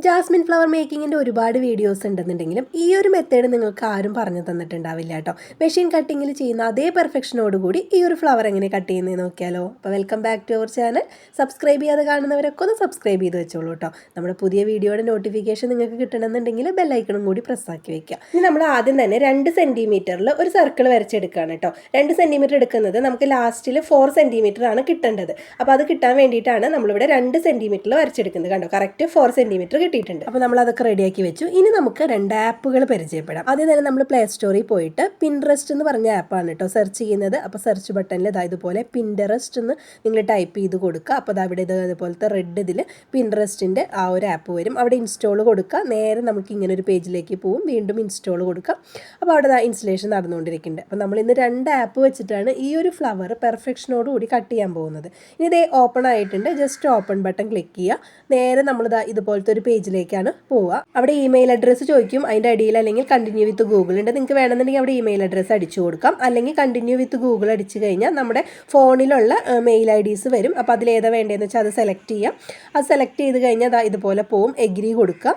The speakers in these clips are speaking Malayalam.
ജാസ്മിൻ ഫ്ലവർ മേക്കിങ്ങിൻ്റെ ഒരുപാട് വീഡിയോസ് ഉണ്ടെന്നുണ്ടെങ്കിലും ഈ ഒരു മെത്തേഡ് നിങ്ങൾക്ക് ആരും പറഞ്ഞു തന്നിട്ടുണ്ടാവില്ല കേട്ടോ. മെഷീൻ കട്ടിങ്ങിൽ ചെയ്യുന്ന അതേ പെർഫെക്ഷനോടുകൂടി ഈ ഒരു ഫ്ലവർ എങ്ങനെ കട്ട് ചെയ്യുന്നത് നോക്കിയാലോ. അപ്പോൾ welcome back to our channel. Subscribe ചെയ്യാതെ കാണുന്നവരൊക്കെ ഒന്ന് സബ്സ്ക്രൈബ് ചെയ്ത് വെച്ചോളൂ കേട്ടോ. നമ്മുടെ പുതിയ വീഡിയോയുടെ നോട്ടിഫിക്കേഷൻ നിങ്ങൾക്ക് കിട്ടണമെന്നുണ്ടെങ്കിൽ ബെല്ലൈക്കണും കൂടി പ്രസ്സാക്കി വെക്കുക. ഇനി നമ്മൾ ആദ്യം തന്നെ 2 സെൻറ്റിമീറ്ററിൽ ഒരു സർക്കിൾ വരച്ചെടുക്കുകയാണ് കേട്ടോ. 2 സെൻറ്റിമീറ്റർ എടുക്കുന്നത് നമുക്ക് ലാസ്റ്റിൽ 4 സെൻറ്റിമീറ്റർ ആണ് കിട്ടേണ്ടത്. അപ്പോൾ അത് കിട്ടാൻ വേണ്ടിയിട്ടാണ് നമ്മളിവിടെ 2 സെൻറ്റിമീറ്ററിൽ വരച്ചെടുക്കുന്നത്. കണ്ടോ, കറക്റ്റ് 4 സെൻറ്റിമീറ്റർ കിട്ടിയിട്ടുണ്ട്. അപ്പോൾ നമ്മൾ അതൊക്കെ റെഡിയാക്കി വെച്ചു. ഇനി നമുക്ക് 2 ആപ്പുകൾ പരിചയപ്പെടാം. ആദ്യം തന്നെ നമ്മൾ പ്ലേ സ്റ്റോറിൽ പോയിട്ട് പിൻട്രസ്റ്റ് എന്ന് പറഞ്ഞ ആപ്പാണ് കേട്ടോ സെർച്ച് ചെയ്യുന്നത്. അപ്പോൾ സെർച്ച് ബട്ടണിൽ ഇതുപോലെ പിൻട്രസ്റ്റ് എന്ന് നിങ്ങൾ ടൈപ്പ് ചെയ്ത് കൊടുക്കുക. അപ്പോൾ അവിടെ ഇതുപോലത്തെ റെഡ് ഇതിൽ പിൻട്രസ്റ്റിൻ്റെ ആ ഒരു ആപ്പ് വരും. അവിടെ ഇൻസ്റ്റാൾ കൊടുക്കുക. നേരെ നമുക്ക് ഇങ്ങനെ ഒരു പേജിലേക്ക് പോവും. വീണ്ടും ഇൻസ്റ്റാൾ കൊടുക്കുക. അപ്പോൾ അവിടെ ഇൻസ്റ്റലേഷൻ നടന്നുകൊണ്ടിരിക്കുന്നുണ്ട്. അപ്പോൾ നമ്മൾ ഇന്ന് 2 ആപ്പ് വെച്ചിട്ടാണ് ഈ ഒരു ഫ്ലവർ പെർഫെക്ഷനോടുകൂടി കട്ട് ചെയ്യാൻ പോകുന്നത്. ഇനി ഇതേ ഓപ്പൺ ആയിട്ടുണ്ട്. ജസ്റ്റ് ഓപ്പൺ ബട്ടൺ ക്ലിക്ക് ചെയ്യുക. നേരെ നമ്മൾ ഇതുപോലത്തെ ഒരു പേജിലേക്കാണ് പോവുക. അവിടെ ഇമെയിൽ അഡ്രസ്സ് ചോദിക്കും. അതിൻ്റെ അടിയിൽ അല്ലെങ്കിൽ കണ്ടിന്യൂ വിത്ത് ഗൂഗിൾ ഉണ്ട്. നിങ്ങൾക്ക് വേണമെന്നുണ്ടെങ്കിൽ അവിടെ ഇമെയിൽ അഡ്രസ്സ് അടിച്ചു കൊടുക്കാം. അല്ലെങ്കിൽ കണ്ടിന്യൂ വിത്ത് ഗൂഗിൾ അടിച്ചു കഴിഞ്ഞാൽ നമ്മുടെ ഫോണിലുള്ള മെയിൽ IDs വരും. അപ്പോൾ അതിലേതാ വേണ്ടതെന്ന് വെച്ചാൽ അത് സെലക്ട് ചെയ്യാം. അത് സെലക്ട് ചെയ്ത് കഴിഞ്ഞാൽ ഇതുപോലെ പോവും. എഗ്രി കൊടുക്കുക.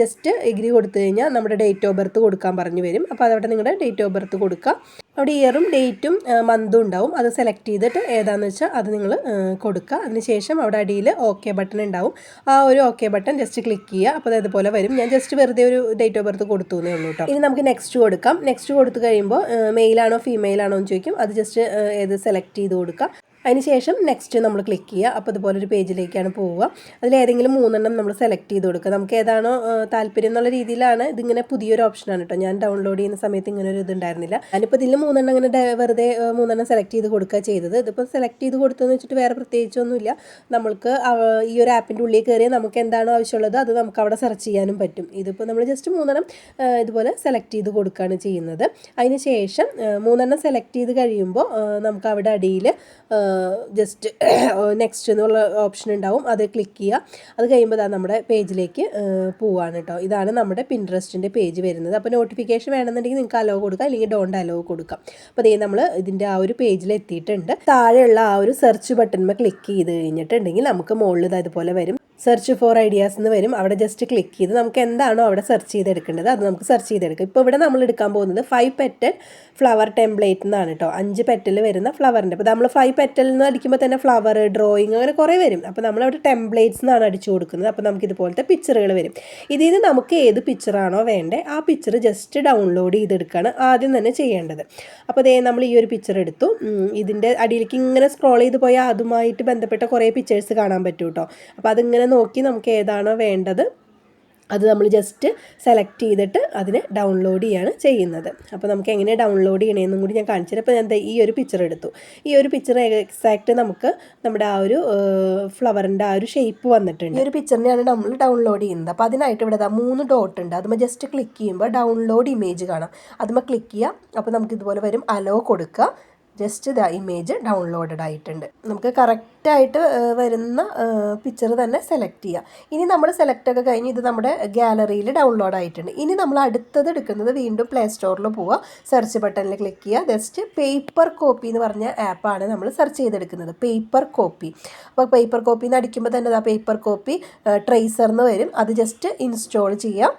ജസ്റ്റ് എഗ്രി കൊടുത്തു കഴിഞ്ഞാൽ നമ്മുടെ ഡേറ്റ് ഓഫ് ബർത്ത് കൊടുക്കാൻ പറഞ്ഞു വരും. അപ്പോൾ അതവിടെ നിങ്ങളുടെ ഡേറ്റ് ഓഫ് ബർത്ത് കൊടുക്കുക. അവിടെ ഇയറും ഡേറ്റും മന്തും ഉണ്ടാവും. അത് സെലക്ട് ചെയ്തിട്ട് ഏതാണെന്ന് വെച്ചാൽ അത് നിങ്ങൾ കൊടുക്കുക. അതിനുശേഷം അവിടെ അടിയിൽ ഓക്കെ ബട്ടൺ ഉണ്ടാവും. ആ ഒരു ഓക്കെ ബട്ടൺ ജസ്റ്റ് ക്ലിക്ക് ചെയ്യുക. അപ്പോൾ അതുപോലെ വരും. ഞാൻ ജസ്റ്റ് വെറുതെ ഒരു ഡേറ്റ് ഓഫ് ബർത്ത് കൊടുത്തു എന്നേ ഉള്ളൂ കേട്ടോ. ഇനി നമുക്ക് നെക്സ്റ്റ് കൊടുക്കാം. നെക്സ്റ്റ് കൊടുത്തു കഴിയുമ്പോൾ മെയിലാണോ ഫീമെയിലാണോ എന്ന് ചോദിക്കും. അത് ജസ്റ്റ് ഏത് സെലക്ട് ചെയ്ത് കൊടുക്കുക. അതിനുശേഷം നെക്സ്റ്റ് നമ്മൾ ക്ലിക്ക് ചെയ്യുക. അപ്പോൾ ഇതുപോലെ ഒരു പേജിലേക്കാണ് പോവുക. അതിലേതെങ്കിലും 3 നമ്മൾ സെലക്ട് ചെയ്ത് കൊടുക്കുക. നമുക്ക് ഏതാണോ താല്പര്യം എന്നുള്ള രീതിയിലാണ്. ഇതിങ്ങനെ പുതിയൊരു ഓപ്ഷനാണ് കേട്ടോ. ഞാൻ ഡൗൺലോഡ് ചെയ്യുന്ന സമയത്ത് ഇങ്ങനെ ഒരു ഇതുണ്ടായിരുന്നില്ല. ഞാനിപ്പോൾ ഇതിൽ 3 അങ്ങനെ വെറുതെ 3 സെലക്ട് ചെയ്ത് കൊടുക്കുക ചെയ്തത്. ഇതിപ്പോൾ സെലക്ട് ചെയ്ത് കൊടുത്തതെന്ന് വെച്ചിട്ട് വേറെ പ്രത്യേകിച്ചൊന്നുമില്ല. നമ്മൾക്ക് ഈ ഒരു ആപ്പിൻ്റെ ഉള്ളിൽ കയറിയാൽ നമുക്ക് എന്താണോ ആവശ്യമുള്ളത് അത് നമുക്ക് അവിടെ സെർച്ച് ചെയ്യാനും പറ്റും. ഇതിപ്പോൾ നമ്മൾ ജസ്റ്റ് 3 ഇതുപോലെ സെലക്ട് ചെയ്ത് കൊടുക്കുകയാണ് ചെയ്യുന്നത്. അതിന് ശേഷം 3 സെലക്ട് ചെയ്ത് കഴിയുമ്പോൾ നമുക്ക് അവിടെ അടിയിൽ ജസ്റ്റ് നെക്സ്റ്റ് എന്നുള്ള ഓപ്ഷൻ ഉണ്ടാവും. അത് ക്ലിക്ക് ചെയ്യുക. അത് കഴിയുമ്പോൾ നമ്മുടെ പേജിലേക്ക് പോവാണ് കേട്ടോ. ഇതാണ് നമ്മുടെ പിൻട്രസ്റ്റിൻ്റെ പേജ് വരുന്നത്. അപ്പോൾ നോട്ടിഫിക്കേഷൻ വേണമെന്നുണ്ടെങ്കിൽ നിങ്ങൾക്ക് അലോ കൊടുക്കാം, അല്ലെങ്കിൽ ഡോണ്ട് അലോ കൊടുക്കാം. അപ്പോൾ അതേ നമ്മൾ ഇതിൻ്റെ ആ ഒരു പേജിൽ എത്തിയിട്ടുണ്ട്. താഴെയുള്ള ആ ഒരു സെർച്ച് ബട്ടണിൽ ക്ലിക്ക് ചെയ്ത് കഴിഞ്ഞിട്ടുണ്ടെങ്കിൽ നമുക്ക് മുകളിൽ ഇതുപോലെ വരും. സെർച്ച് ഫോർ ഐഡിയാസ് എന്ന് വരും. അവിടെ ജസ്റ്റ് ക്ലിക്ക് ചെയ്ത് നമുക്ക് എന്താണോ അവിടെ സെർച്ച് ചെയ്തെടുക്കേണ്ടത് അത് നമുക്ക് സെർച്ച് ചെയ്തെടുക്കാം. ഇപ്പോൾ ഇവിടെ നമ്മൾ എടുക്കാൻ പോകുന്നത് 5 പെറ്റൽ ഫ്ലവർ ടെംപ്ലേറ്റ് എന്നാണ് കേട്ടോ. 5 പെറ്റൽ വരുന്ന ഫ്ലവറിൻ്റെ. അപ്പോൾ നമ്മൾ 5 പെറ്റൽ എന്ന് അടിക്കുമ്പോൾ തന്നെ ഫ്ലവർ, ഡ്രോയിങ് അങ്ങനെ കുറേ വരും. അപ്പോൾ നമ്മളവിടെ ടെംപ്ലേറ്റ്സ് എന്നാണ് അടിച്ചു കൊടുക്കുന്നത്. അപ്പോൾ നമുക്ക് ഇതുപോലത്തെ പിക്ചറുകൾ വരും. ഇതിൽ നിന്ന് നമുക്ക് ഏത് പിക്ചറാണോ വേണ്ടത് ആ പിക്ചർ ജസ്റ്റ് ഡൗൺലോഡ് ചെയ്തെടുക്കുകയാണ് ആദ്യം തന്നെ ചെയ്യേണ്ടത്. അപ്പോൾ അതേ നമ്മൾ ഈ ഒരു പിക്ചർ എടുത്തു. ഇതിൻ്റെ അടിയിലേക്ക് ഇങ്ങനെ സ്ക്രോൾ ചെയ്ത് പോയാൽ അതുമായിട്ട് ബന്ധപ്പെട്ട കുറേ പിക്ചേഴ്സ് കാണാൻ പറ്റും കേട്ടോ. അപ്പോൾ അതിങ്ങനെ നോക്കി നമുക്ക് ഏതാണോ വേണ്ടത് അത് നമ്മൾ ജസ്റ്റ് സെലക്ട് ചെയ്തിട്ട് അതിനെ ഡൗൺലോഡ് ചെയ്യാണ് ചെയ്യുന്നത്. അപ്പോൾ നമുക്ക് എങ്ങനെ ഡൗൺലോഡ് ചെയ്യണമെന്നും കൂടി ഞാൻ കാണിച്ചു തരാം. അപ്പോൾ ഞാൻ ഈ ഒരു പിക്ചർ എടുത്തു. ഈ ഒരു പിക്ചർ എക്സാക്റ്റ് നമുക്ക് നമ്മുടെ ആ ഒരു ഫ്ലവറിൻ്റെ ആ ഒരു ഷേപ്പ് വന്നിട്ടുണ്ട്. ഈ ഒരു പിക്ചറിനെയാണ് നമ്മൾ ഡൗൺലോഡ് ചെയ്യുന്നത്. അപ്പോൾ അതിനായിട്ട് ഇവിടെ 3 ഡോട്ട് ഉണ്ട്. അതുമ്പോൾ ജസ്റ്റ് ക്ലിക്ക് ചെയ്യുമ്പോൾ ഡൗൺലോഡ് ഇമേജ് കാണാം. അതുമ്പോൾ ക്ലിക്ക് ചെയ്യാം. അപ്പോൾ നമുക്ക് ഇതുപോലെ വരും. അലോ കൊടുക്കുക. ജസ്റ്റ് ഇമേജ് ഡൗൺലോഡഡ് ആയിട്ടുണ്ട്. നമുക്ക് കറക്റ്റായിട്ട് വരുന്ന പിക്ചർ തന്നെ സെലക്ട് ചെയ്യാം. ഇനി നമ്മൾ സെലക്ട് ഒക്കെ കഴിഞ്ഞ് ഇത് നമ്മുടെ ഗാലറിയിൽ ഡൗൺലോഡ് ആയിട്ടുണ്ട്. ഇനി നമ്മൾ അടുത്തത് എടുക്കുന്നത് വീണ്ടും പ്ലേ സ്റ്റോറിൽ പോവുക. സെർച്ച് ബട്ടണിൽ ക്ലിക്ക് ചെയ്യുക. ജസ്റ്റ് പേപ്പർ കോപ്പി എന്ന് പറഞ്ഞ ആപ്പാണ് നമ്മൾ സെർച്ച് ചെയ്തെടുക്കുന്നത്. Paper copy. അപ്പോൾ പേപ്പർ കോപ്പി എന്ന് അടിക്കുമ്പോൾ തന്നെ പേപ്പർ കോപ്പി ട്രേസർ എന്ന് വരും. അത് ജസ്റ്റ് ഇൻസ്റ്റാൾ ചെയ്യാം.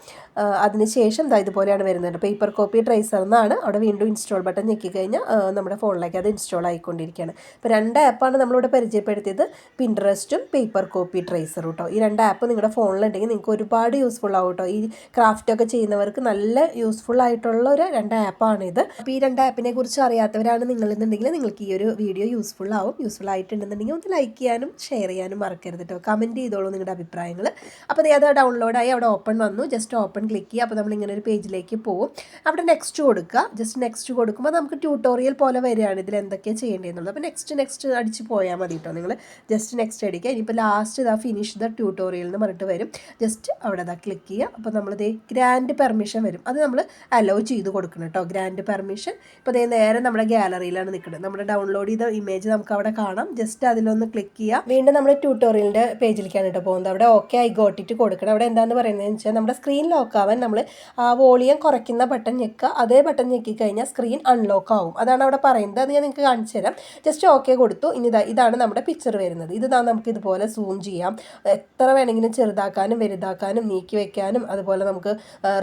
അതിനുശേഷം ഇതുപോലെയാണ് വരുന്നത്. പേപ്പർ കോപ്പി ട്രേസർ എന്നാണ്. അവിടെ വീണ്ടും ഇൻസ്റ്റാൾ ബട്ടൺ ഞെക്കി കഴിഞ്ഞാൽ നമ്മുടെ ഫോണിലേക്ക് അത് ഇൻസ്റ്റാൾ ആയിക്കൊണ്ടിരിക്കുകയാണ്. ഇപ്പോൾ 2 ആപ്പാണ് നമ്മളിവിടെ പരിചയപ്പെടുത്തിയത്. പിൻട്രസ്റ്റും പേപ്പർ കോപ്പി ട്രേസറും കേട്ടോ. ഈ 2 ആപ്പ് നിങ്ങളുടെ ഫോണിലുണ്ടെങ്കിൽ നിങ്ങൾക്ക് ഒരുപാട് യൂസ്ഫുൾ ആവും കേട്ടോ. ഈ ക്രാഫ്റ്റൊക്കെ ചെയ്യുന്നവർക്ക് നല്ല യൂസ്ഫുൾ ആയിട്ടുള്ള ഒരു 2 ആപ്പാണിത്. അപ്പോൾ ഈ 2 ആപ്പിനെ കുറിച്ച് അറിയാത്തവരാണ് നിങ്ങളെന്നുണ്ടെങ്കിൽ നിങ്ങൾക്ക് ഈ ഒരു വീഡിയോ യൂസ്ഫുൾ ആവും. യൂസ്ഫുൾ ആയിട്ടുണ്ടെന്നുണ്ടെങ്കിൽ ഒന്ന് ലൈക്ക് ചെയ്യാനും ഷെയർ ചെയ്യാനും മറക്കരുത് കേട്ടോ. കമൻറ്റ് ചെയ്തോളൂ നിങ്ങളുടെ അഭിപ്രായങ്ങൾ. അപ്പോൾ അത് ഡൗൺലോഡായി അവിടെ ഓപ്പൺ വന്നു. ജസ്റ്റ് ഓപ്പൺ ക്ലിക്ക് ചെയ്യുക. അപ്പോൾ നമ്മളിങ്ങനെ ഒരു പേജിലേക്ക് പോകും. അവിടെ നെക്സ്റ്റ് കൊടുക്കുക. ജസ്റ്റ് നെക്സ്റ്റ് കൊടുക്കുമ്പോൾ നമുക്ക് ട്യൂട്ടോറിയൽ പോലെ വരികയാണ് ഇതിൽ എന്തൊക്കെയാണ് ചെയ്യേണ്ടതെന്നുള്ളത്. അപ്പോൾ നെക്സ്റ്റ് അടിച്ച് പോയാൽ മതി കേട്ടോ. നിങ്ങൾ ജസ്റ്റ് നെക്സ്റ്റ് അടിക്കുക. ഇനിയിപ്പോൾ ലാസ്റ്റ് ഫിനിഷ് ദ ട്യൂട്ടോറിയൽ എന്ന് പറഞ്ഞിട്ട് വരും. ജസ്റ്റ് അവിടെ ക്ലിക്ക് ചെയ്യുക. അപ്പോൾ നമ്മളിത് ഗ്രാൻഡ് പെർമിഷൻ വരും. അത് നമ്മൾ അലോ ചെയ്ത് കൊടുക്കണം കേട്ടോ. Grand permission. ഇപ്പോൾ നേരെ നമ്മുടെ ഗാലറിയിലാണ് നിൽക്കുന്നത്. നമ്മുടെ ഡൗൺലോഡ് ചെയ്ത ഇമേജ് നമുക്ക് അവിടെ കാണാം. ജസ്റ്റ് അതിലൊന്ന് ക്ലിക്ക് ചെയ്യുക. വീണ്ടും നമ്മുടെ ട്യൂട്ടോറിയലിൻ്റെ പേജിലേക്കാണ് കേട്ടോ പോകുന്നത്. അവിടെ ഓക്കെ ഐ ഗോട്ട് ഇറ്റ് കൊടുക്കണം. അവിടെ എന്താണെന്ന് പറയുന്നതെന്ന് വെച്ചാൽ നമ്മുടെ സ്ക്രീൻ ലോക്ക് ആവാൻ നമ്മൾ ആ വോളിയം കുറയ്ക്കുന്ന ബട്ടൺ ഞെക്കുക. അതേ ബട്ടൺ ഞെക്കി കഴിഞ്ഞാൽ സ്ക്രീൻ അൺലോക്ക് ആവും. അതാണ് അവിടെ പറയുന്നത്. അത് ഞാൻ നിങ്ങൾക്ക് കാണിച്ചു തരാം. ജസ്റ്റ് ഓക്കെ കൊടുത്തു. ഇനി ഇതാണ് നമ്മുടെ പിക്ചർ വരുന്നത്. ഇത് നമുക്ക് ഇതുപോലെ സൂം ചെയ്യാം, എത്ര വേണമെങ്കിലും ചെറുതാക്കാനും വലുതാക്കാനും നീക്കി വെക്കാനും, അതുപോലെ നമുക്ക്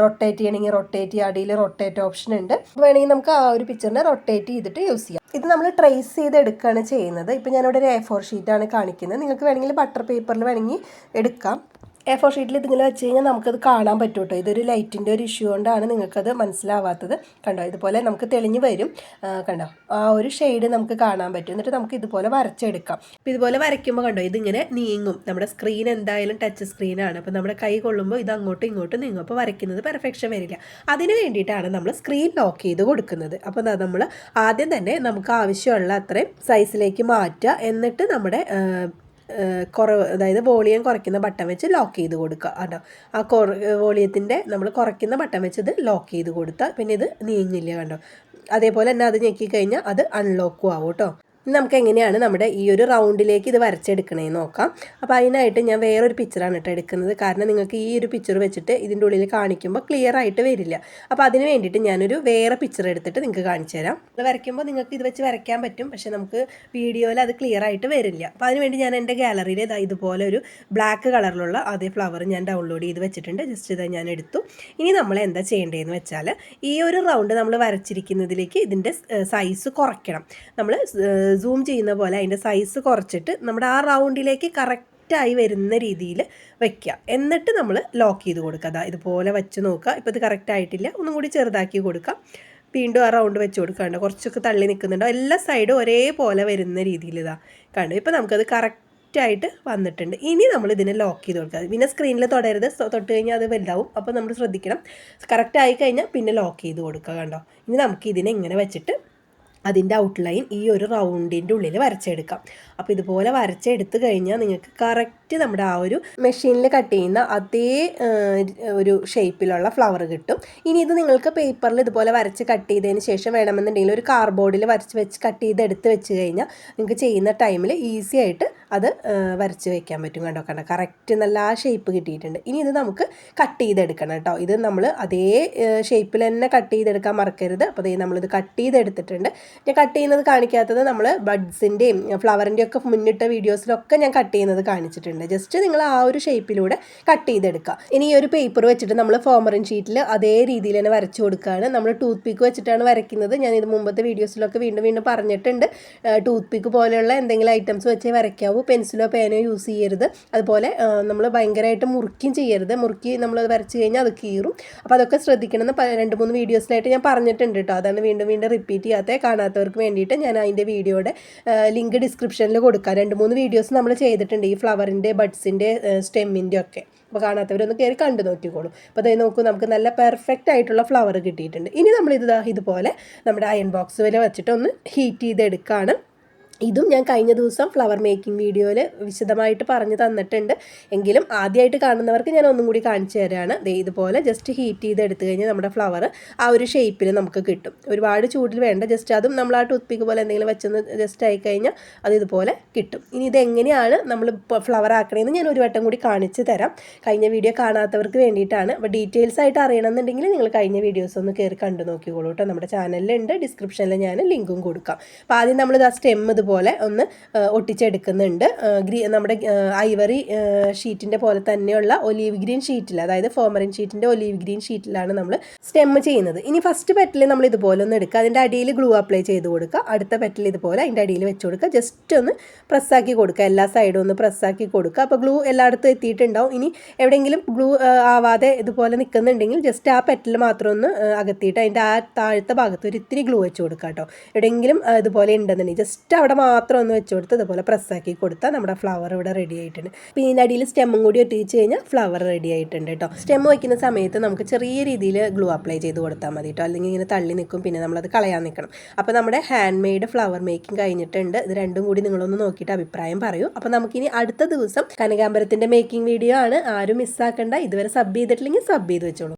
റൊട്ടേറ്റ് ചെയ്യണമെങ്കിൽ റൊട്ടേറ്റ് ചെയ്യുക, അടിയിൽ റൊട്ടേറ്റ് ഓപ്ഷൻ ഉണ്ട്. വേണമെങ്കിൽ നമുക്ക് ആ ഒരു പിക്ചറിനെ റൊട്ടേറ്റ് ചെയ്തിട്ട് യൂസ് ചെയ്യാം. ഇത് നമ്മൾ ട്രേസ് ചെയ്ത് എടുക്കുകയാണ് ചെയ്യുന്നത്. ഇപ്പോൾ ഞാനിവിടെ ഒരു A4 ഷീറ്റാണ് കാണിക്കുന്നത്. നിങ്ങൾക്ക് വേണമെങ്കിൽ ബട്ടർ പേപ്പറിൽ വേണമെങ്കിൽ എടുക്കാം. A4 ഷീറ്റിൽ ഇതിങ്ങനെ വെച്ച് കഴിഞ്ഞാൽ നമുക്കത് കാണാൻ പറ്റും കേട്ടോ. ഇതൊരു ലൈറ്റിൻ്റെ ഒരു ഇഷ്യൂ കൊണ്ടാണ് നിങ്ങൾക്കത് മനസ്സിലാവാത്തത്. കണ്ടോ, ഇതുപോലെ നമുക്ക് തെളിഞ്ഞ് വരും. കണ്ടോ, ആ ഒരു ഷെയ്ഡ് നമുക്ക് കാണാൻ പറ്റും. എന്നിട്ട് നമുക്ക് ഇതുപോലെ വരച്ചെടുക്കാം. അപ്പോൾ ഇതുപോലെ വരയ്ക്കുമ്പോൾ കണ്ടോ, ഇതിങ്ങനെ നീങ്ങും. നമ്മുടെ സ്ക്രീൻ എന്തായാലും ടച്ച് സ്ക്രീനാണ്. അപ്പോൾ നമ്മുടെ കൈ കൊള്ളുമ്പോൾ ഇത് അങ്ങോട്ടും ഇങ്ങോട്ടും നീങ്ങും. അപ്പോൾ വരയ്ക്കുന്നത് പെർഫെക്ഷൻ വരില്ല. അതിന് വേണ്ടിയിട്ടാണ് നമ്മൾ സ്ക്രീൻ ലോക്ക് ചെയ്ത് കൊടുക്കുന്നത്. അപ്പോൾ നമ്മൾ ആദ്യം തന്നെ നമുക്ക് ആവശ്യമുള്ള അത്രയും സൈസിലേക്ക് മാറ്റുക. എന്നിട്ട് നമ്മുടെ അതായത് വോളിയം കുറയ്ക്കുന്ന ബട്ടൺ വെച്ച് ലോക്ക് ചെയ്ത് കൊടുക്കുക കേട്ടോ. ആ വോളിയത്തിൻ്റെ നമ്മൾ കുറയ്ക്കുന്ന ബട്ടൺ വെച്ച് ഇത് ലോക്ക് ചെയ്ത് കൊടുത്താൽ പിന്നെ ഇത് നീങ്ങില്ല കണ്ടോ. അതേപോലെ തന്നെ അത് ഞെക്കി കഴിഞ്ഞാൽ അത് അൺലോക്കും ആവും കേട്ടോ. നമുക്ക് എങ്ങനെയാണ് നമ്മുടെ ഈ ഒരു റൗണ്ടിലേക്ക് ഇത് വരച്ചെടുക്കണേന്ന് നോക്കാം. അപ്പോൾ അതിനായിട്ട് ഞാൻ വേറൊരു പിക്ചറാണ് കേട്ടോ എടുക്കുന്നത്. കാരണം നിങ്ങൾക്ക് ഈ ഒരു പിക്ചർ വെച്ചിട്ട് ഇതിൻ്റെ ഉള്ളിൽ കാണിക്കുമ്പോൾ ക്ലിയർ ആയിട്ട് വരില്ല. അപ്പോൾ അതിന് വേണ്ടിയിട്ട് ഞാനൊരു വേറെ പിക്ചർ എടുത്തിട്ട് നിങ്ങൾക്ക് കാണിച്ചു തരാം. ഇത് വരയ്ക്കുമ്പോൾ നിങ്ങൾക്ക് ഇത് വെച്ച് വരയ്ക്കാൻ പറ്റും, പക്ഷേ നമുക്ക് വീഡിയോയിൽ അത് ക്ലിയർ ആയിട്ട് വരില്ല. അപ്പോൾ അതിനുവേണ്ടി ഞാൻ എൻ്റെ ഗാലറിയിൽ ഇതുപോലെ ഒരു ബ്ലാക്ക് കളറിലുള്ള അതേ ഫ്ലവർ ഞാൻ ഡൗൺലോഡ് ചെയ്ത് വെച്ചിട്ടുണ്ട്. ജസ്റ്റ് ഇത് ഞാൻ എടുത്തു. ഇനി നമ്മൾ എന്താ ചെയ്യേണ്ടതെന്ന് വെച്ചാൽ ഈ ഒരു റൗണ്ട് നമ്മൾ വരച്ചിരിക്കുന്നതിലേക്ക് ഇതിൻ്റെ സൈസ് കുറയ്ക്കണം. നമ്മൾ സൂം ചെയ്യുന്ന പോലെ അതിൻ്റെ സൈസ് കുറച്ചിട്ട് നമ്മുടെ ആ റൗണ്ടിലേക്ക് കറക്റ്റായി വരുന്ന രീതിയിൽ വയ്ക്കുക. എന്നിട്ട് നമ്മൾ ലോക്ക് ചെയ്ത് കൊടുക്കുക. അതാ ഇതുപോലെ വെച്ച് നോക്കുക. ഇപ്പോൾ ഇത് കറക്റ്റ് ആയിട്ടില്ല, ഒന്നും കൂടി ചെറുതാക്കി കൊടുക്കാം. വീണ്ടും ആ റൗണ്ട് വെച്ച് കൊടുക്കാണ്ട് കുറച്ചൊക്കെ തള്ളി നിൽക്കുന്നുണ്ടോ, എല്ലാ സൈഡും ഒരേപോലെ വരുന്ന രീതിയിൽ ഇതാ കണ്ടു. ഇപ്പോൾ നമുക്കത് കറക്റ്റായിട്ട് വന്നിട്ടുണ്ട്. ഇനി നമ്മൾ ഇതിനെ ലോക്ക് ചെയ്ത് കൊടുക്കുക. പിന്നെ സ്ക്രീനിൽ തൊടരുത്, തൊട്ട് കഴിഞ്ഞാൽ അത് വലുതാവും. അപ്പോൾ നമ്മൾ ശ്രദ്ധിക്കണം. കറക്റ്റ് ആയി കഴിഞ്ഞാൽ പിന്നെ ലോക്ക് ചെയ്ത് കൊടുക്കുക. കണ്ടോ, ഇനി നമുക്ക് ഇതിനെ ഇങ്ങനെ വെച്ചിട്ട് അതിൻ്റെ ഔട്ട്ലൈൻ ഈ ഒരു റൗണ്ടിൻ്റെ ഉള്ളിൽ വരച്ചെടുക്കാം. അപ്പോൾ ഇതുപോലെ വരച്ചെടുത്ത് കഴിഞ്ഞാൽ നിങ്ങൾക്ക് കറക്റ്റ് നമ്മുടെ ആ ഒരു മെഷീനിൽ കട്ട് ചെയ്യുന്ന അതേ ഒരു ഷേപ്പിലുള്ള ഫ്ലവർ കിട്ടും. ഇനി ഇത് നിങ്ങൾക്ക് പേപ്പറിൽ ഇതുപോലെ വരച്ച് കട്ട് ചെയ്തതിന് ശേഷം വേണമെന്നുണ്ടെങ്കിൽ ഒരു കാർഡ്ബോർഡിൽ വെച്ച് കട്ട് ചെയ്ത് എടുത്ത് വെച്ച് കഴിഞ്ഞാൽ നിങ്ങൾക്ക് ചെയ്യുന്ന ടൈമിൽ ഈസി ആയിട്ട് അത് വരച്ച് വെക്കാൻ പറ്റും. കണ്ടോ കറക്റ്റ് നല്ല ആ ഷേപ്പ് കിട്ടിയിട്ടുണ്ട്. ഇനി ഇത് നമുക്ക് കട്ട് ചെയ്തെടുക്കണം കേട്ടോ. ഇത് നമ്മൾ അതേ ഷേപ്പിൽ തന്നെ കട്ട് ചെയ്തെടുക്കാൻ മറക്കരുത്. അപ്പോൾ നമ്മളിത് കട്ട് ചെയ്തെടുത്തിട്ടുണ്ട്. ഞാൻ കട്ട് ചെയ്യുന്നത് കാണിക്കാത്തത് നമ്മൾ ബഡ്സിൻ്റെയും ഫ്ലവറിൻ്റെയും ഒക്കെ മുന്നിട്ട വീഡിയോസിലൊക്കെ ഞാൻ കട്ട് ചെയ്യുന്നത് കാണിച്ചിട്ടുണ്ട്. ജസ്റ്റ് നിങ്ങൾ ആ ഒരു ഷേപ്പിലൂടെ കട്ട് ചെയ്തെടുക്കുക. ഇനി ഈ ഒരു പേപ്പർ വെച്ചിട്ട് നമ്മൾ ഫോമറിൻ ഷീറ്റിൽ അതേ രീതിയിൽ തന്നെ വരച്ചു കൊടുക്കുകയാണ്. നമ്മൾ ടൂത്ത് പിക്ക് വെച്ചിട്ടാണ് വരയ്ക്കുന്നത്. ഞാൻ ഇത് മുമ്പത്തെ വീഡിയോസിലൊക്കെ വീണ്ടും പറഞ്ഞിട്ടുണ്ട്. ടൂത്ത് പിക്ക് പോലെയുള്ള എന്തെങ്കിലും ഐറ്റംസ് വെച്ചേ വരയ്ക്കാവൂ. പെൻസിലോ പേനോ യൂസ് ചെയ്യരുത്. അതുപോലെ നമ്മൾ ഭയങ്കരമായിട്ട് മുറുക്കിയും ചെയ്യരുത്. മുറുക്കി നമ്മൾ വരച്ച് കഴിഞ്ഞാൽ അത് കീറും. അപ്പോൾ അതൊക്കെ ശ്രദ്ധിക്കണമെന്ന് 2-3 വീഡിയോസിലായിട്ട് ഞാൻ പറഞ്ഞിട്ടുണ്ട് കേട്ടോ. അതാണ് വീണ്ടും റിപ്പീറ്റ് ചെയ്യാത്ത കാണാത്തവർക്ക് വേണ്ടിയിട്ട് ഞാൻ അതിൻ്റെ വീഡിയോയുടെ ലിങ്ക് ഡിസ്ക്രിപ്ഷനിൽ കൊടുക്കാം. 2-3 വീഡിയോസ് നമ്മൾ ചെയ്തിട്ടുണ്ട് ഈ ഫ്ലവറിൻ്റെ, ബഡ്സിൻ്റെ, സ്റ്റെമ്മിൻ്റെ ഒക്കെ. അപ്പോൾ കാണാത്തവരൊന്ന് കയറി കണ്ടു നോക്കിക്കോളൂ. അപ്പോൾ അതായത് നോക്കൂ, നമുക്ക് നല്ല പെർഫെക്റ്റ് ആയിട്ടുള്ള ഫ്ലവർ കിട്ടിയിട്ടുണ്ട്. ഇനി നമ്മളിത് ഇതുപോലെ നമ്മുടെ അയൺ ബോക്സ് വരെ വെച്ചിട്ട് ഒന്ന് ഹീറ്റ് ചെയ്തെടുക്കുകയാണ്. ഇതും ഞാൻ കഴിഞ്ഞ ദിവസം ഫ്ലവർ മേക്കിംഗ് വീഡിയോയിൽ വിശദമായിട്ട് പറഞ്ഞു തന്നിട്ടുണ്ട്. എങ്കിലും ആദ്യമായിട്ട് കാണുന്നവർക്ക് ഞാൻ ഒന്നും കൂടി കാണിച്ചു തരാണ്. ഇതുപോലെ ജസ്റ്റ് ഹീറ്റ് ചെയ്ത് എടുത്തു കഴിഞ്ഞാൽ നമ്മുടെ ഫ്ലവർ ആ ഒരു ഷേപ്പിൽ നമുക്ക് കിട്ടും. ഒരുപാട് ചൂടിൽ വേണ്ട, ജസ്റ്റ് അതും നമ്മൾ ആ ടൂത്ത് പിക്ക് പോലെ എന്തെങ്കിലും വെച്ചൊന്ന് ജസ്റ്റ് ആയിക്കഴിഞ്ഞാൽ അത് ഇതുപോലെ കിട്ടും. ഇനി ഇതെങ്ങനെയാണ് നമ്മൾ ഫ്ലവർ ആക്കണമെന്ന് ഞാൻ ഒരു വട്ടം കൂടി കാണിച്ചു തരാം. കഴിഞ്ഞ വീഡിയോ കാണാത്തവർക്ക് വേണ്ടിയിട്ടാണ്. അപ്പോൾ ഡീറ്റെയിൽസ് ആയിട്ട് അറിയണമെന്നുണ്ടെങ്കിൽ നിങ്ങൾ കഴിഞ്ഞ വീഡിയോസ് ഒന്ന് കയറി കണ്ടു നോക്കിക്കോളൂ കേട്ടോ. നമ്മുടെ ചാനലിലുണ്ട്, ഡിസ്ക്രിപ്ഷനിൽ ഞാൻ ലിങ്കും കൊടുക്കാം. അപ്പോൾ ആദ്യം നമ്മളിത് ആ സ്റ്റെം പോലെ ഒന്ന് ഒട്ടിച്ചെടുക്കുന്നുണ്ട്. നമ്മുടെ ഐവറി ഷീറ്റിൻ്റെ പോലെ തന്നെയുള്ള ഒലീവ് ഗ്രീൻ ഷീറ്റിൽ, അതായത് ഫോമറിൻ ഷീറ്റിൻ്റെ ഒലീവ് ഗ്രീൻ ഷീറ്റിലാണ് നമ്മൾ സ്റ്റെം ചെയ്യുന്നത്. ഇനി ഫസ്റ്റ് പെറ്റൽ നമ്മൾ ഇതുപോലെ ഒന്ന് എടുക്കുക. അതിൻ്റെ അടിയിൽ ഗ്ലൂ അപ്ലൈ ചെയ്ത് കൊടുക്കുക. അടുത്ത പെറ്റൽ ഇതുപോലെ അതിൻ്റെ അടിയിൽ വെച്ച് കൊടുക്കുക. ജസ്റ്റ് ഒന്ന് പ്രസ്സാക്കി കൊടുക്കുക. എല്ലാ സൈഡും ഒന്ന് പ്രസ്സാക്കി കൊടുക്കുക. അപ്പോൾ ഗ്ലൂ എല്ലായിടത്തും എത്തിയിട്ടുണ്ടാവും. ഇനി എവിടെയെങ്കിലും ഗ്ലൂ ആവാതെ ഇതുപോലെ നിൽക്കുന്നുണ്ടെങ്കിൽ ജസ്റ്റ് ആ പെറ്റൽ മാത്രം ഒന്ന് അകത്തിയിട്ട് അതിൻ്റെ ആ താഴത്തെ ഭാഗത്ത് ഒരു ഇത്തിരി ഗ്ലൂ വെച്ച് കൊടുക്കുക കേട്ടോ. എവിടെയെങ്കിലും ഇതുപോലെ ഉണ്ടെന്നുണ്ടെങ്കിൽ ജസ്റ്റ് അവിടെ മാത്രം ഒന്ന് വെച്ച് കൊടുത്ത് ഇതുപോലെ പ്രസ്സാക്കി കൊടുത്താൽ നമ്മുടെ ഫ്ലവർ ഇവിടെ റെഡി ആയിട്ടുണ്ട്. പിന്നെ ഇതിൻ്റെ അടിയിൽ സ്റ്റെമ്മും കൂടി ഒട്ടിച്ച് കഴിഞ്ഞാൽ ഫ്ലവർ റെഡി ആയിട്ടുണ്ട് കേട്ടോ. സ്റ്റെം വയ്ക്കുന്ന സമയത്ത് നമുക്ക് ചെറിയ രീതിയിൽ ഗ്ലൂ അപ്ലൈ ചെയ്ത് കൊടുത്താൽ മതി കേട്ടോ. അല്ലെങ്കിൽ ഇങ്ങനെ തള്ളി നിൽക്കും, പിന്നെ നമ്മളത് കളയാൻ നിൽക്കണം. അപ്പോൾ നമ്മുടെ ഹാൻഡ് മെയ്ഡ് ഫ്ലവർ മേക്കിംഗ് കഴിഞ്ഞിട്ടുണ്ട്. ഇത് രണ്ടും കൂടി നിങ്ങളൊന്ന് നോക്കിയിട്ട് അഭിപ്രായം പറയൂ. അപ്പോൾ നമുക്കിനി അടുത്ത ദിവസം കനകാംബരത്തിൻ്റെ മേക്കിംഗ് വീഡിയോ ആണ്. ആരും മിസ്സാക്കണ്ട. ഇതുവരെ സബ് ചെയ്തിട്ടില്ലെങ്കിൽ സബ് ചെയ്ത് വെച്ചോളൂ.